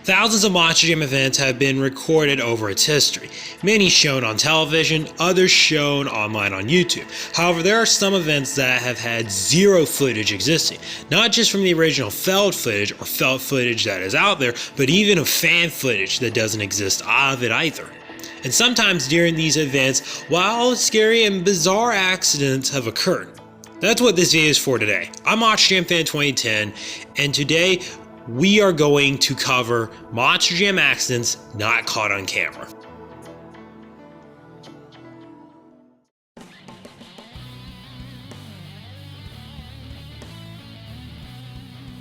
Thousands of Monster Jam events have been recorded over its history, many shown on television, others shown online on YouTube. However, there are some events that have had zero footage existing, not just from the original Feld footage or Feld footage that is out there, but even of fan footage that doesn't exist of it either. And sometimes during these events, wild, scary, and bizarre accidents have occurred. That's what this video is for today. I'm Monster Jam Fan 2010, and today we are going to cover Monster Jam accidents not caught on camera.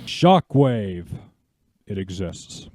Shockwave. It exists.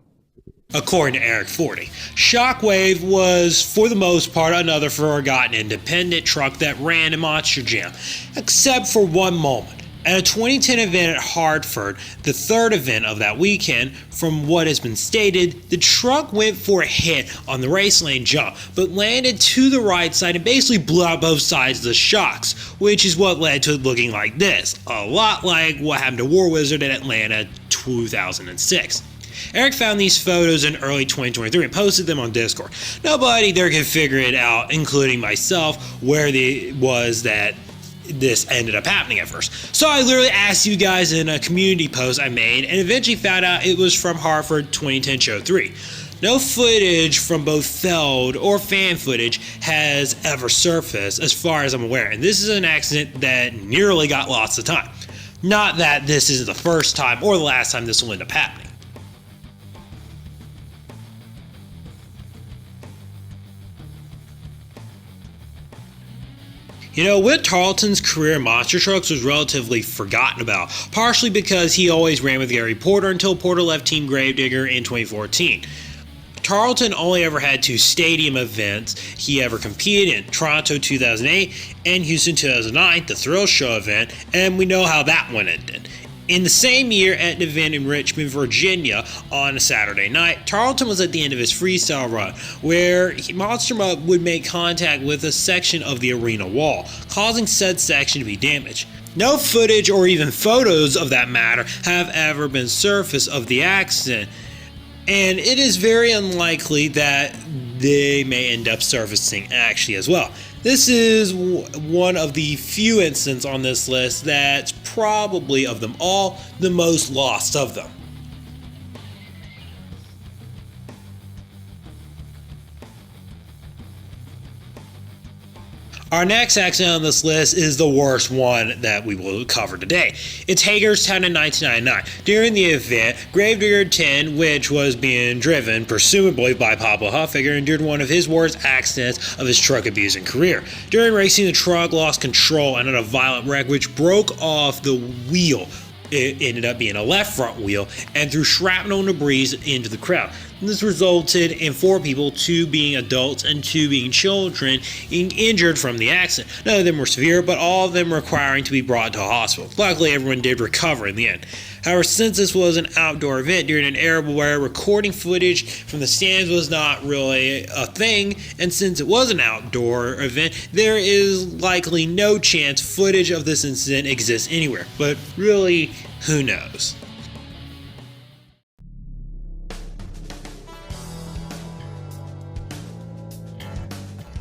According to Eric 40, Shockwave was, for the most part, another forgotten independent truck that ran in Monster Jam, except for one moment. At a 2010 event at Hartford, the third event of that weekend, from what has been stated, the truck went for a hit on the race lane jump, but landed to the right side and basically blew out both sides of the shocks, which is what led to it looking like this, a lot like what happened to War Wizard in Atlanta 2006. Eric found these photos in early 2023 and posted them on Discord. Nobody there could figure it out, including myself, where it was that this ended up happening at first. So I literally asked you guys in a community post I made and eventually found out it was from Hartford 2010 Show 3. No footage from both Feld or fan footage has ever surfaced as far as I'm aware, and this is an accident that nearly got lost of time. Not that this is the first time or the last time this will end up happening. You know, Whit Tarleton's career in monster trucks was relatively forgotten about, partially because he always ran with Gary Porter until Porter left Team Gravedigger in 2014. Tarleton only ever had two stadium events he ever competed in, Toronto 2008 and Houston 2009, the Thrill Show event, and we know how that one ended. In the same year at an event in Richmond, Virginia on a Saturday night, Tarleton was at the end of his freestyle run, where Monster Mutt would make contact with a section of the arena wall, causing said section to be damaged. No footage or even photos of that matter have ever been surfaced of the accident, and it is very unlikely that they may end up surfacing actually as well. This is one of the few instances on this list that's probably, of them all, the most lost of them. Our next accident on this list is the worst one that we will cover today. It's Hagerstown in 1999. During the event, Gravedigger 10, which was being driven, presumably by Pablo Huffaker, endured one of his worst accidents of his truck abusing career. During racing, the truck lost control and had a violent wreck which broke off the wheel. It ended up being a left front wheel and threw shrapnel and debris into the crowd. This resulted in 4 people, 2 being adults and 2 being children, injured from the accident. None of them were severe, but all of them requiring to be brought to a hospital. Luckily, everyone did recover in the end. However, since this was an outdoor event during an era where recording footage from the stands was not really a thing, and since it was an outdoor event, there is likely no chance footage of this incident exists anywhere. But really, who knows?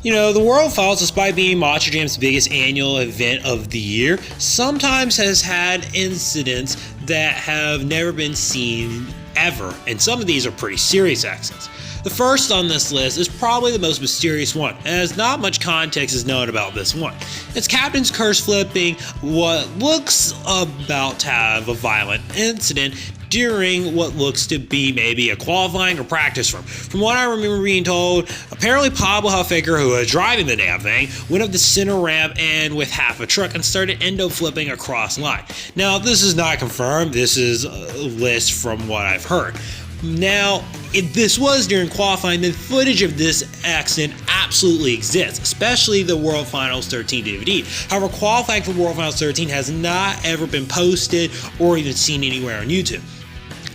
You know, the World Finals, despite being Monster Jam's biggest annual event of the year, sometimes has had incidents that have never been seen ever, and some of these are pretty serious accidents. The first on this list is probably the most mysterious one, as not much context is known about this one. It's Captain's Curse flipping what looks about to have a violent incident during what looks to be maybe a qualifying or practice run. From what I remember being told, apparently Pablo Huffaker, who was driving the damn thing, went up the center ramp and with half a truck and started endo flipping across line. Now, this is not confirmed. This is a list from what I've heard. Now, if this was during qualifying, then footage of this accident absolutely exists, especially the World Finals 13 DVD. However, qualifying for World Finals 13 has not ever been posted or even seen anywhere on YouTube.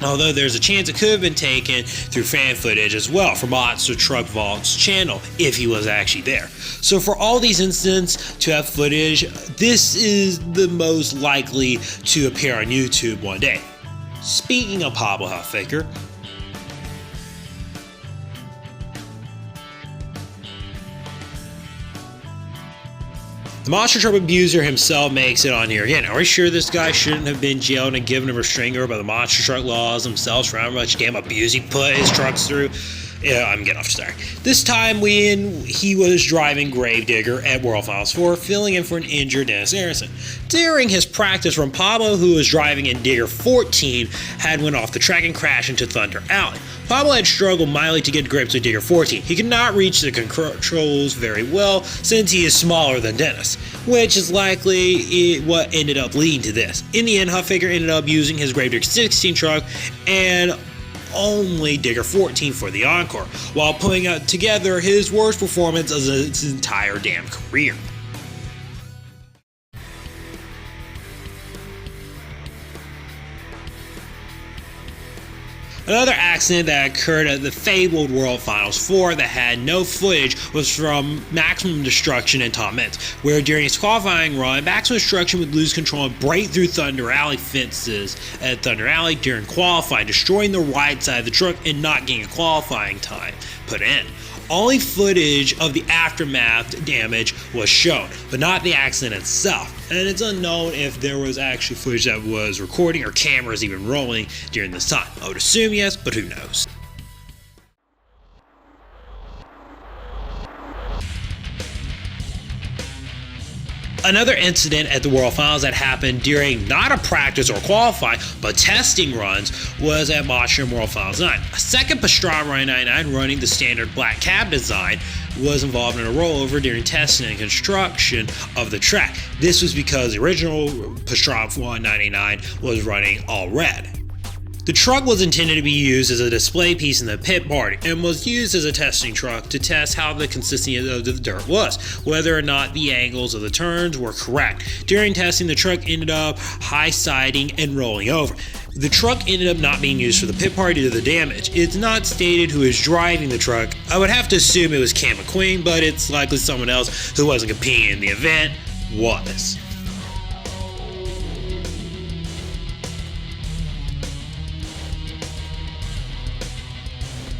Although there's a chance it could have been taken through fan footage as well from Monster Truck Vault's channel if he was actually there. So for all these incidents to have footage, this is the most likely to appear on YouTube one day. Speaking of Pablo Huffaker, The monster truck abuser himself makes it on here again. Are we sure this guy shouldn't have been jailed and given a restraining order by the monster truck laws themselves for how much damn abuse he put his trucks through? Yeah, I'm getting off track. This time when he was driving Gravedigger at World Finals 4, filling in for an injured Dennis Harrison. During his practice run, Pablo, who was driving in Digger 14, had went off the track and crashed into Thunder Alley. Pablo had struggled mightily to get to grips with Digger 14. He could not reach the controls very well since he is smaller than Dennis, which is likely what ended up leading to this. In the end, Huffaker ended up using his Gravedigger 16 truck and only Digger 14 for the encore, while putting together his worst performance of his entire damn career. Another accident that occurred at the fabled World Finals 4 that had no footage was from Maximum Destruction and Tom Meents, where during his qualifying run, Maximum Destruction would lose control and break through Thunder Alley fences at Thunder Alley during qualifying, destroying the right side of the truck and not getting a qualifying time put in. Only footage of the aftermath damage was shown, but not the accident itself. And it's unknown if there was actually footage that was recording or cameras even rolling during this time. I would assume yes, but who knows. Another incident at the World Finals that happened during not a practice or qualifying, but testing runs was at Motorsports World Finals 9. A second Pastrana 99 running the standard black cab design was involved in a rollover during testing and construction of the track. This was because the original Pastrana 199 was running all red. The truck was intended to be used as a display piece in the pit party and was used as a testing truck to test how the consistency of the dirt was, whether or not the angles of the turns were correct. During testing, the truck ended up high-siding and rolling over. The truck ended up not being used for the pit party due to the damage. It's not stated who is driving the truck. I would have to assume it was Cam McQueen, but it's likely someone else who wasn't competing in the event was.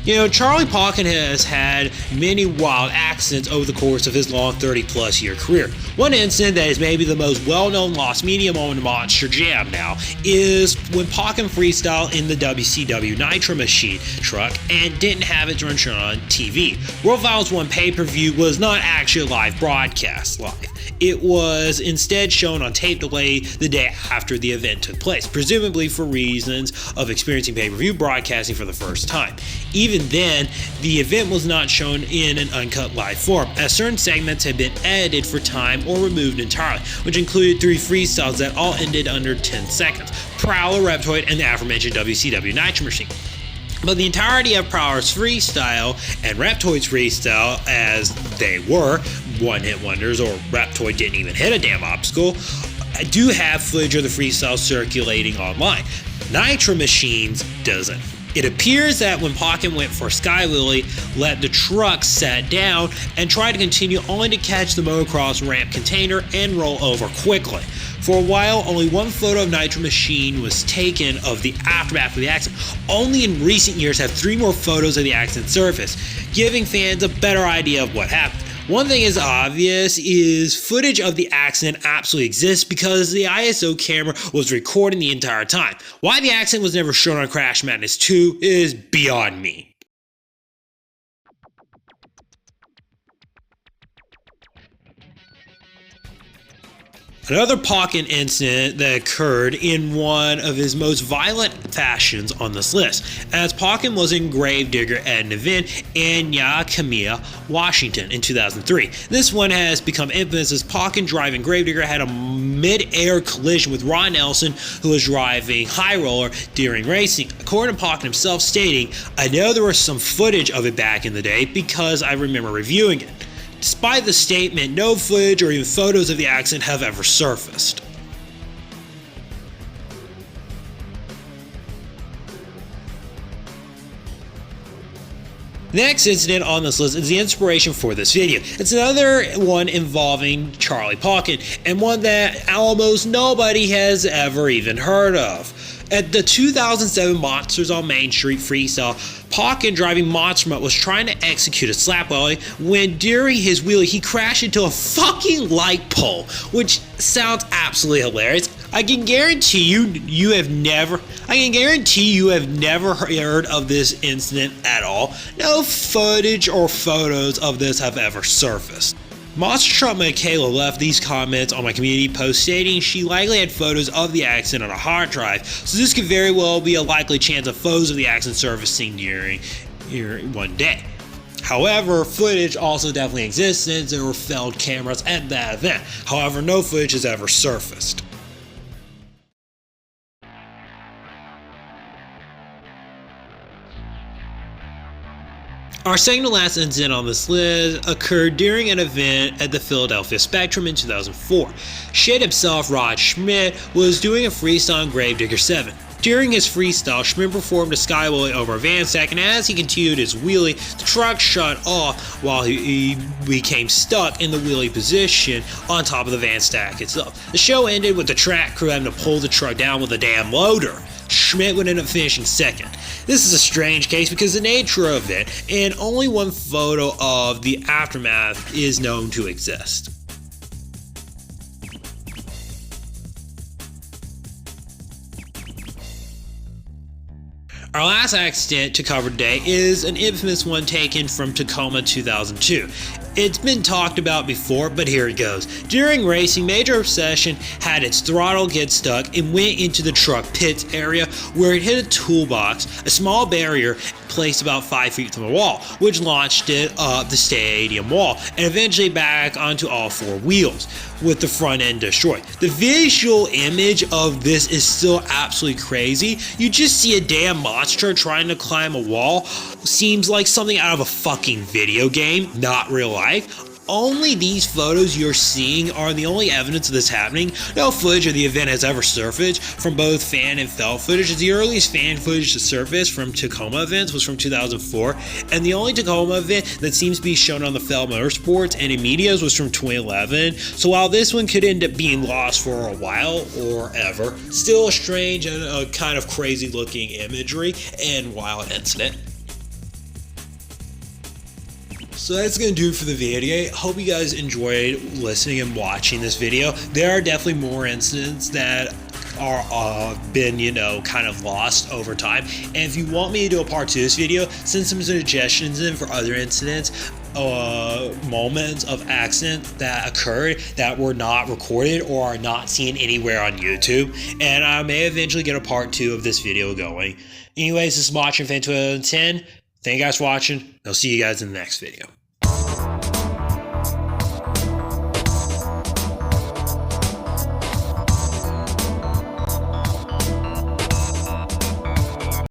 You know, Charlie Pauken has had many wild accidents over the course of his long 30-plus year career. One incident that is maybe the most well-known lost media moment of Monster Jam now is when Pauken freestyled in the WCW Nitro Machine truck and didn't have it run shown on TV. World Finals 1 pay-per-view was not actually a live broadcast live. It was instead shown on tape delay the day after the event took place, presumably for reasons of experiencing pay-per-view broadcasting for the first time. Even then, the event was not shown in an uncut live form, as certain segments had been edited for time or removed entirely, which included 3 freestyles that all ended under 10 seconds: Prowler, Reptoid, and the aforementioned WCW Nitro Machine. But the entirety of Prowler's freestyle and Reptoid's freestyle, as they were one-hit wonders, or Reptoid didn't even hit a damn obstacle, do have footage of the freestyle circulating online. Nitro Machines doesn't. It appears that when Pauken went for Sky Lily, let the truck set down and tried to continue only to catch the motocross ramp container and roll over quickly. For a while, only one photo of Nitro Machine was taken of the aftermath of the accident. Only in recent years have 3 more photos of the accident surfaced, giving fans a better idea of what happened. One thing is obvious is footage of the accident absolutely exists because the ISO camera was recording the entire time. Why the accident was never shown on Crash Madness 2 is beyond me. Another Pauken incident that occurred in one of his most violent fashions on this list, as Pauken was in Gravedigger at an event in Yakima, Washington in 2003. This one has become infamous as Pauken driving Gravedigger had a mid-air collision with Ron Nelson, who was driving High Roller during racing. According to Pauken himself stating, "I know there was some footage of it back in the day because I remember reviewing it." Despite the statement, no footage or even photos of the accident have ever surfaced. The next incident on this list is the inspiration for this video. It's another one involving Charlie Pauken, and one that almost nobody has ever even heard of. At the 2007 Monsters on Main Street freestyle, Pokken driving Monster Mutt was trying to execute a slap wheelie when during his wheelie he crashed into a fucking light pole, which sounds absolutely hilarious. I can guarantee you have never heard of this incident at all. No footage or photos of this have ever surfaced. Monster Truck Michaela left these comments on my community post stating she likely had photos of the accident on a hard drive, so this could very well be a likely chance of photos of the accident surfacing during one day. However, footage also definitely exists since there were Feld cameras at that event. However, no footage has ever surfaced. Our second to last incident on this list occurred during an event at the Philadelphia Spectrum in 2004. Shit himself, Rod Schmidt, was doing a freestyle on Gravedigger 7. During his freestyle, Schmidt performed a skywheelie over a van stack, and as he continued his wheelie, the truck shut off while he became stuck in the wheelie position on top of the van stack itself. The show ended with the track crew having to pull the truck down with a damn loader. Schmidt would end up finishing second. This is a strange case because the nature of it, and only one photo of the aftermath is known to exist. Our last accident to cover today is an infamous one taken from Tacoma 2002. It's been talked about before, but here it goes. During racing, Major Obsession had its throttle get stuck and went into the truck pits area where it hit a toolbox, a small barrier placed about 5 feet from the wall, which launched it up the stadium wall and eventually back onto all four wheels, with the front end destroyed. The visual image of this is still absolutely crazy. You just see a damn monster trying to climb a wall. Seems like something out of a fucking video game, not real life. Only these photos you're seeing are the only evidence of this happening. No footage of the event has ever surfaced from both fan and Feld footage. The earliest fan footage to surface from Tacoma events was from 2004, and the only Tacoma event that seems to be shown on the Feld Motorsports and in medias was from 2011. So while this one could end up being lost for a while or ever, still a strange and a kind of crazy looking imagery and wild incident. So that's going to do it for the video. Hope you guys enjoyed listening and watching this video. There are definitely more incidents that are been, kind of lost over time. And if you want me to do a part 2 of this video, send some suggestions in for other incidents, moments of accidents that occurred that were not recorded or are not seen anywhere on YouTube. And I may eventually get a part 2 of this video going. Anyways, this is Watching Fan 2010. Thank you guys for watching. I'll see you guys in the next video.